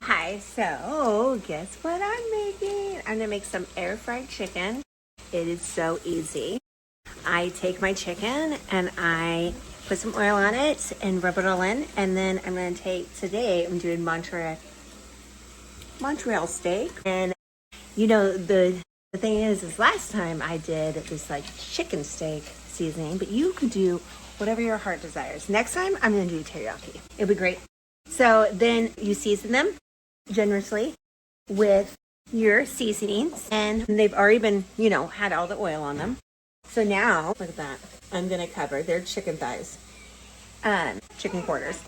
Hi, so guess what I'm making? I'm gonna make some air fried chicken. It is so easy. I take my chicken and I put some oil on it and rub it all in. And then I'm gonna today I'm doing Montreal steak. And you know, the thing is last time I did this like chicken steak seasoning, but you can do whatever your heart desires. Next time I'm gonna do teriyaki. It'll be great. So then you season them generously with your seasonings, and they've already been, had all the oil on them. So now, look at that. I'm gonna cover their chicken thighs, chicken quarters.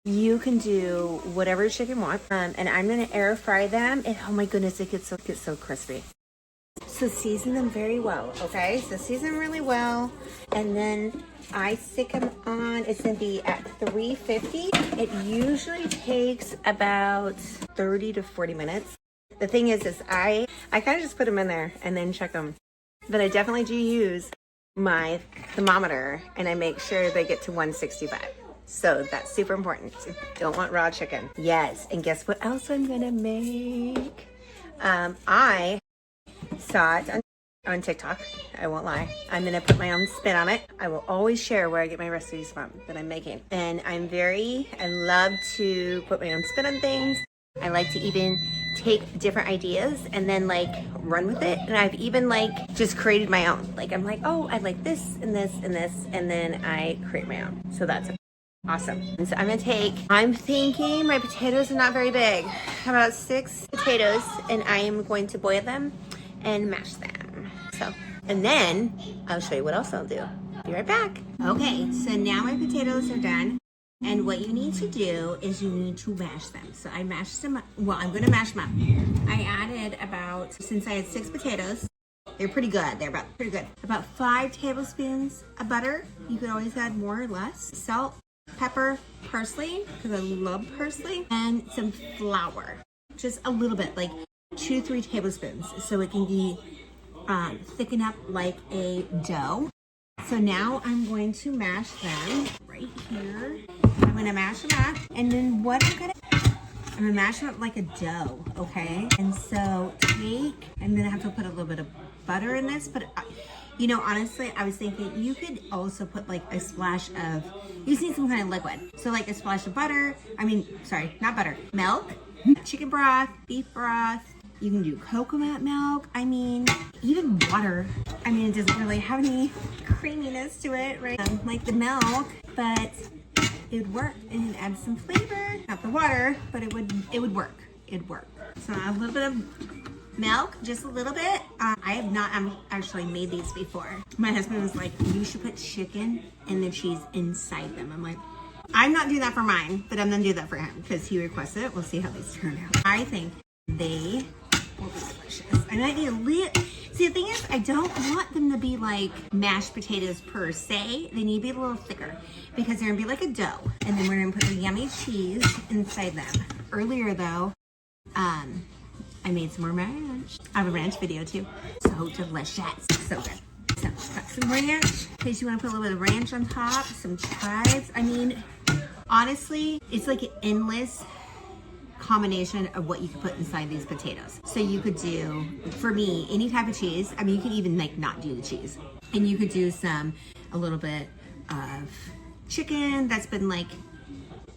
You can do whatever chicken you want, and I'm gonna air fry them. And oh my goodness, it gets so crispy. So season them very well, okay? So season them really well, and then I stick them on. It's gonna be at 350. It usually takes about 30 to 40 minutes. The thing is I kind of just put them in there and then check them. But I definitely do use my thermometer, and I make sure they get to 165. So that's super important. So don't want raw chicken. Yes, and guess what else I'm gonna make? I saw it on TikTok. I won't lie. I'm gonna put my own spin on it. I will always share where I get my recipes from that I'm making. And I love to put my own spin on things. I like to even take different ideas and then like run with it. And I've even like just created my own. Like I'm like, oh, I like this and this and this, and then I create my own. So that's awesome. And so I'm thinking my potatoes are not very big. About 6 potatoes, and I am going to boil them and mash them. So, and then I'll show you what else I'll do. Be right back. Okay, so now my potatoes are done. And what you need to do is you need to mash them. So I mashed them up. Well, I'm gonna mash them up. I added since I had 6 potatoes, they're pretty good. Pretty good. About 5 tablespoons of butter. You could always add more or less. Salt, pepper, parsley, because I love parsley, and some flour. Just a little bit, like 2 to 3 tablespoons, so it can be thicken up like a dough. So now I'm going to mash them right here. I'm gonna mash them up, and then I'm gonna mash them up like a dough, okay? And so I'm gonna have to put a little bit of butter in this, but honestly, I was thinking you could also put like a splash of, you just need some kind of liquid. So like a splash of milk, chicken broth, beef broth. You can do coconut milk. Even water. It doesn't really have any creaminess to it, right? Like the milk, but it would work and add some flavor. Not the water, but it would work. It'd work. So a little bit of milk, just a little bit. I have not actually made these before. My husband was like, you should put chicken and the cheese inside them. I'm like, I'm not doing that for mine, but I'm gonna do that for him because he requested it. We'll see how these turn out. I think they will be delicious. I might need a little. See, the thing is, I don't want them to be like mashed potatoes per se. They need to be a little thicker because they're gonna be like a dough. And then we're gonna put the yummy cheese inside them. Earlier though, I made some more ranch. I have a ranch video too. So delicious, so good. So got some ranch. In case you wanna put a little bit of ranch on top, some chives. Honestly, it's like an endless combination of what you could put inside these potatoes. So you could do, for me, any type of cheese. You could even like not do the cheese. And you could do a little bit of chicken that's been like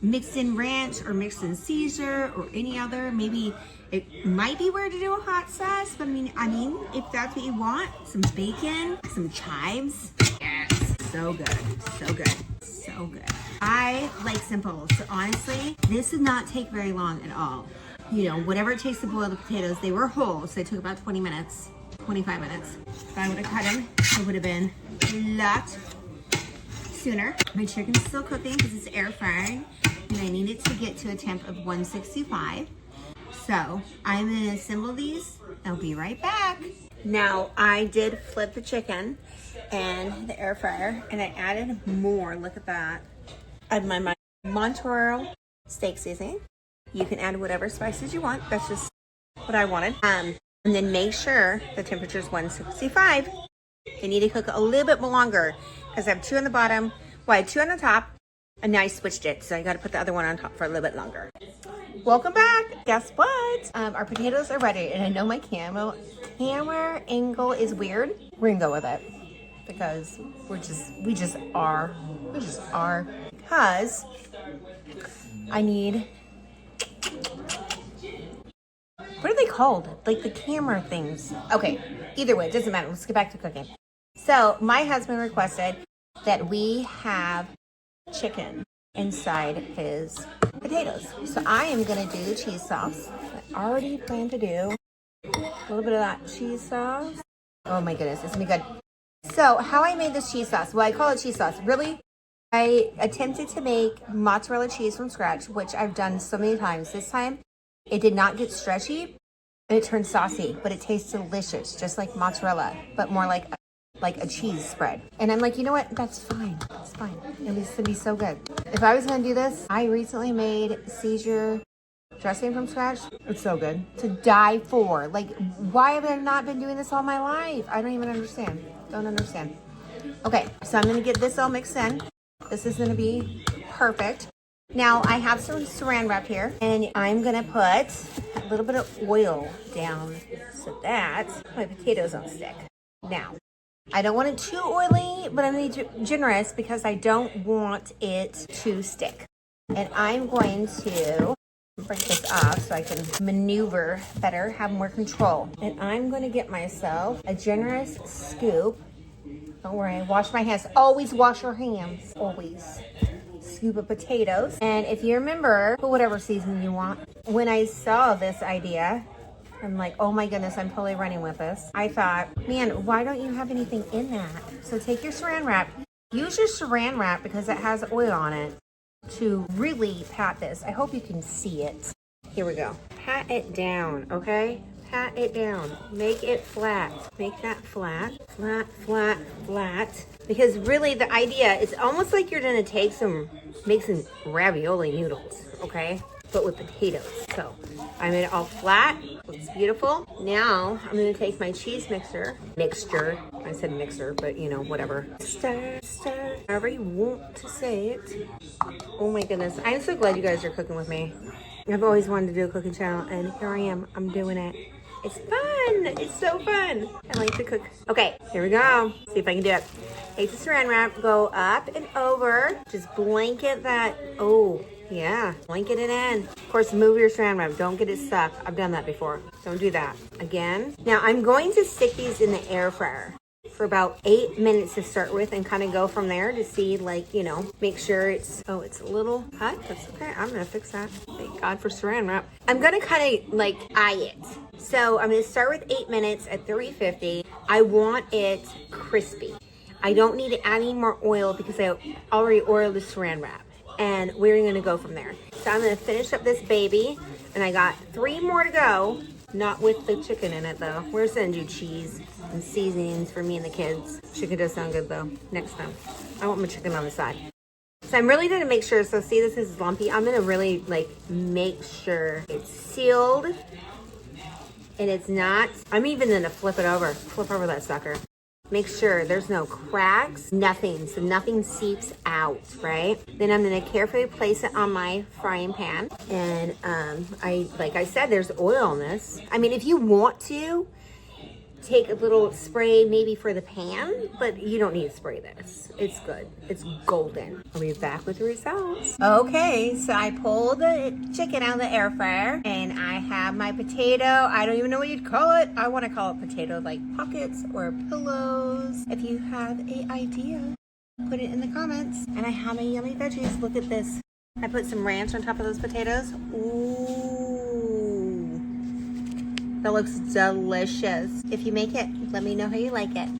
mixed in ranch or mixed in Caesar or any other. Maybe it might be weird to do a hot sauce, but if that's what you want, some bacon, some chives. Yes, so good, so good, so good. I like simple, so honestly, this did not take very long at all. Whatever it takes to boil the potatoes, they were whole, so it took about 20 minutes, 25 minutes. If I would have cut them, it would have been a lot sooner. My chicken's still cooking because it's air frying, and I need it to get to a temp of 165. So I'm gonna assemble these. I'll be right back. Now I did flip the chicken and the air fryer, and I added more. Look at that. I add my Montreal steak seasoning. You can add whatever spices you want. That's just what I wanted. And then make sure the temperature is 165. They need to cook a little bit longer because I have 2 on the bottom. Well, I had 2 on the top, and now I switched it. So I got to put the other one on top for a little bit longer. Welcome back. Guess what? Our potatoes are ready, and I know my camera angle is weird. We're gonna go with it because we just are. Because I need, what are they called? Like the camera things. Okay, either way, it doesn't matter. Let's get back to cooking. So my husband requested that we have chicken inside his potatoes. So I am gonna do the cheese sauce. I already plan to do a little bit of that cheese sauce. Oh my goodness, it's gonna be good. So how I made this cheese sauce, well, I call it cheese sauce. Really, I attempted to make mozzarella cheese from scratch, which I've done so many times. This time, it did not get stretchy and it turned saucy, but it tastes delicious, just like mozzarella, but more like a cheese spread. And I'm like, you know what? That's fine. It's fine. It's gonna be so good. If I was gonna do this, I recently made Caesar dressing from scratch. It's so good. To die for. Like, why have I not been doing this all my life? I don't even understand. Don't understand. Okay, so I'm gonna get this all mixed in. This is gonna be perfect. Now I have some saran wrap here, and I'm gonna put a little bit of oil down so that my potatoes don't stick. Now, I don't want it too oily, but I'm gonna be generous because I don't want it to stick. And I'm going to break this off so I can maneuver better, have more control. And I'm gonna get myself a generous scoop. Don't worry, wash my hands. Always wash your hands, always. Scoop of potatoes. And if you remember, put whatever seasoning you want. When I saw this idea, I'm like, oh my goodness, I'm totally running with this. I thought, man, why don't you have anything in that? So take your saran wrap. Use your saran wrap because it has oil on it to really pat this. I hope you can see it. Here we go. Pat it down, okay? Pat it down. Make it flat. Make that flat. Flat, flat, flat. Because really the idea is almost like you're gonna make some ravioli noodles, okay? But with potatoes. So I made it all flat. Looks beautiful. Now I'm gonna take my cheese mixture. I said mixer, but you know, whatever. Stir, however you want to say it. Oh my goodness. I'm so glad you guys are cooking with me. I've always wanted to do a cooking channel, and here I am. I'm doing it. It's fun. It's so fun. I like to cook. Okay, here we go. See if I can do it. Take the saran wrap, go up and over. Just blanket that. Oh, yeah. Blanket it in. Of course, move your saran wrap. Don't get it stuck. I've done that before. Don't do that. Again. Now, I'm going to stick these in the air fryer for about 8 minutes to start with and kind of go from there to see, like, you know, make sure it's a little hot. That's okay. I'm going to fix that. Thank God for saran wrap. I'm going to kind of like eye it. So I'm going to start with 8 minutes at 350. I want it crispy. I don't need to add any more oil because I already oiled the saran wrap. And we're going to go from there. So I'm going to finish up this baby. And I got 3 more to go. Not with the chicken in it though. We're just gonna do cheese and seasonings for me and the kids. Chicken does sound good though. Next time. I want my chicken on the side. So I'm really gonna make sure, so see this is lumpy. I'm gonna really like make sure it's sealed and it's not. I'm even gonna flip over that sucker. Make sure there's no cracks, nothing, so nothing seeps out, right? Then I'm gonna carefully place it on my frying pan. And like I said, there's oil on this. I mean, if you want to, take a little spray maybe for the pan, but you don't need to spray this. It's good. It's golden. I'll be back with the results. Okay, so I pulled the chicken out of the air fryer and I have my potato. I don't even know what you'd call it. I want to call it potato like pockets or pillows. If you have an idea, put it in the comments. And I have my yummy veggies. Look at this. I put some ranch on top of those potatoes. Ooh. That looks delicious. If you make it, let me know how you like it.